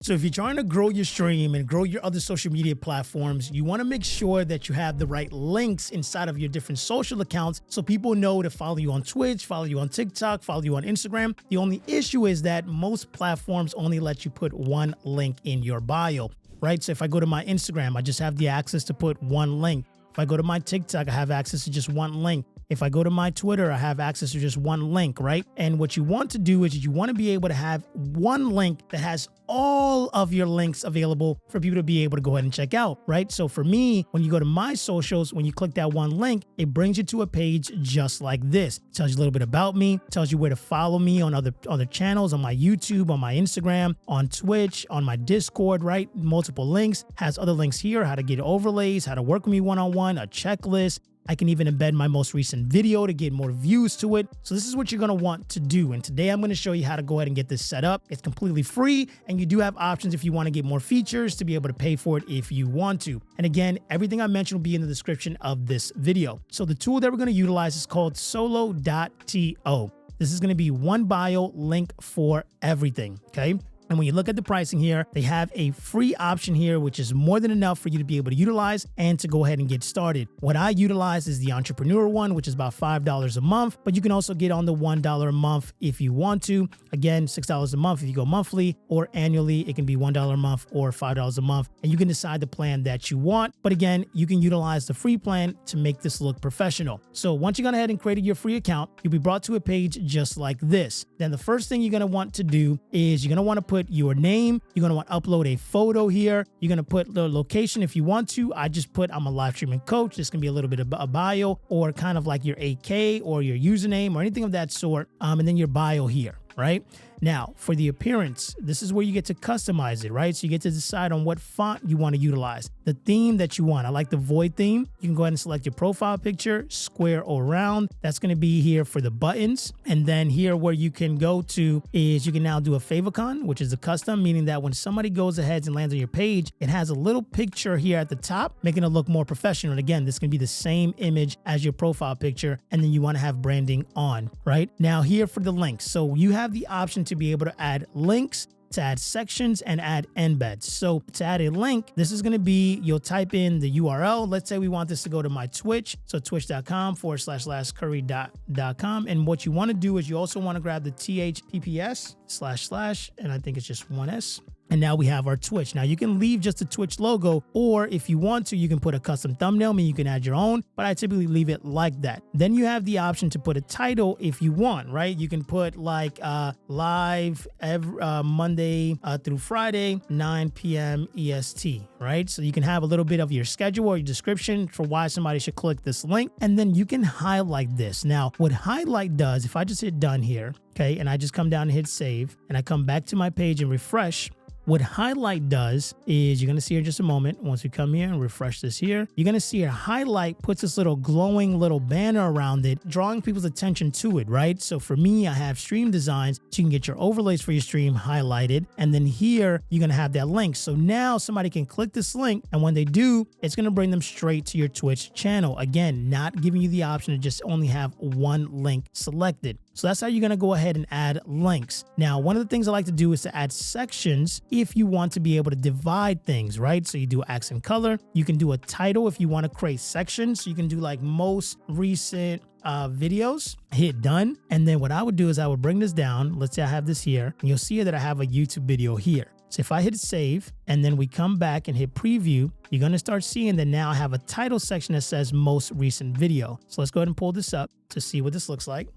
So if you're trying to grow your stream and grow your other social media platforms, you want to make sure that you have the right links inside of your different social accounts so people know to follow you on Twitch, follow you on TikTok, follow you on Instagram. The only issue is that most platforms only let you put one link in your bio, right? So if I go to my Instagram, I just have the access to put one link. If I go to my TikTok, I have access to just one link. If I go to my Twitter, I have access to just one link, right? And what you want to do is you want to be able to have one link that has all of your links available for people to be able to go ahead and check out, right? So for me, when you go to my socials, when you click that one link, it brings you to a page just like this. It tells you a little bit about me, tells you where to follow me on other channels, on my YouTube, on my Instagram, on Twitch, on my Discord, right? Multiple links, has other links here, how to get overlays, how to work with me one-on-one, a checklist. I can even embed my most recent video to get more views to it. So this is what you're going to want to do. And today I'm going to show you how to go ahead and get this set up. It's completely free, and you do have options if you want to get more features to be able to pay for it if you want to. And again, everything I mentioned will be in the description of this video. So the tool that we're going to utilize is called Solo.to. This is going to be one bio link for everything. Okay. And when you look at the pricing here, they have a free option here, which is more than enough for you to be able to utilize and to go ahead and get started. What I utilize is the entrepreneur one, which is about $5 a month, but you can also get on the $1 a month if you want to. Again, $6 a month if you go monthly, or annually, it can be $1 a month or $5 a month, and you can decide the plan that you want. But again, you can utilize the free plan to make this look professional. So once you've gone ahead and created your free account, you'll be brought to a page just like this. Then the first thing you're going to want to do is you're going to want to put your name. You're going to want to upload a photo here. You're going to put the location if you want to. I just put, I'm a live streaming coach. This can be a little bit of a bio, or kind of like your AK or your username or anything of that sort. And then your bio here, right? Now, for the appearance, this is where you get to customize it, right? So you get to decide on what font you want to utilize, the theme that you want. I like the void theme. You can go ahead and select your profile picture, square or round. That's going to be here for the buttons. And then here where you can go to is you can now do a favicon, which is a custom, meaning that when somebody goes ahead and lands on your page, it has a little picture here at the top, making it look more professional. And again, this can be the same image as your profile picture. And then you want to have branding on, right? Now here for the links. So you have the option to be able to add links, to add sections, and add embeds. So to add a link, this is going to be, you'll type in the URL. Let's say we want this to go to my Twitch. So twitch.com/LASCurry.com. And what you want to do is you also want to grab the THPPS // and I think it's just one S. And now we have our Twitch. Now you can leave just the Twitch logo, or if you want to, you can put a custom thumbnail, meaning you can add your own, but I typically leave it like that. Then you have the option to put a title if you want, right? You can put like live every Monday through Friday, 9 p.m. EST, right? So you can have a little bit of your schedule or your description for why somebody should click this link. And then you can highlight this. Now, what highlight does, if I just hit done here, okay, and I just come down and hit save, and I come back to my page and refresh, what highlight does is, you're going to see here in just a moment, once we come here and refresh this here, you're going to see here highlight puts this little glowing little banner around it, drawing people's attention to it, right? So for me, I have stream designs, so you can get your overlays for your stream highlighted. And then here, you're going to have that link. So now somebody can click this link, and when they do, it's going to bring them straight to your Twitch channel. Again, not giving you the option to just only have one link selected. So that's how you're going to go ahead and add links. Now, one of the things I like to do is to add sections if you want to be able to divide things, right? So you do accent color. You can do a title if you want to create sections. So you can do like most recent videos, hit done. And then what I would do is I would bring this down. Let's say I have this here, and you'll see that I have a YouTube video here. So if I hit save and then we come back and hit preview, you're going to start seeing that now I have a title section that says most recent video. So let's go ahead and pull this up to see what this looks like.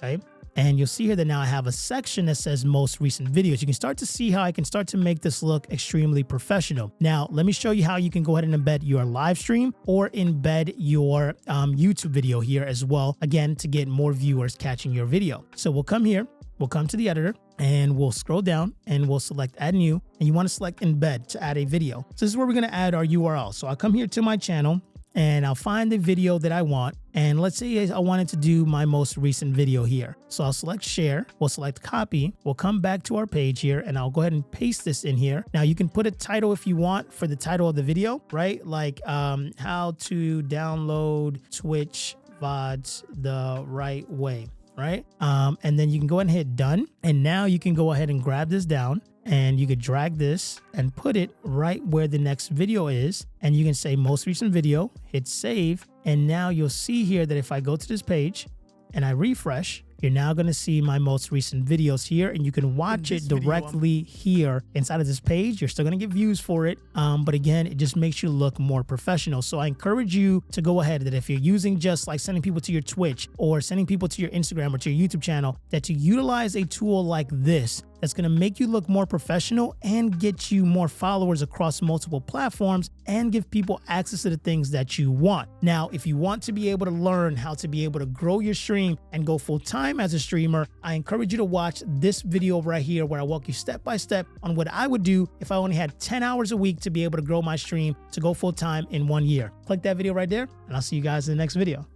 Okay. And you'll see here that now I have a section that says most recent videos. You can start to see how I can start to make this look extremely professional. Now, let me show you how you can go ahead and embed your live stream or embed your YouTube video here as well, again, to get more viewers catching your video. So we'll come here, we'll come to the editor, and we'll scroll down and we'll select add new, and you want to select embed to add a video. So this is where we're going to add our URL. So I'll come here to my channel, and I'll find the video that I want. And let's say I wanted to do my most recent video here. So I'll select share, we'll select copy, we'll come back to our page here, and I'll go ahead and paste this in here. Now you can put a title if you want for the title of the video, right? Like how to download Twitch VODs the right way, right? And then you can go ahead and hit done. And now you can go ahead and grab this down and you could drag this and put it right where the next video is. And you can say most recent video, hit save. And now you'll see here that if I go to this page and I refresh, you're now going to see my most recent videos here, and you can watch it directly here inside of this page. You're still going to get views for it. But again, it just makes you look more professional. So I encourage you to go ahead that if you're using just like sending people to your Twitch or sending people to your Instagram or to your YouTube channel, that to utilize a tool like this that's going to make you look more professional and get you more followers across multiple platforms and give people access to the things that you want. Now, if you want to be able to learn how to be able to grow your stream and go full time as a streamer, I encourage you to watch this video right here where I walk you step by step on what I would do if I only had 10 hours a week to be able to grow my stream to go full time in 1 year. Click that video right there, and I'll see you guys in the next video.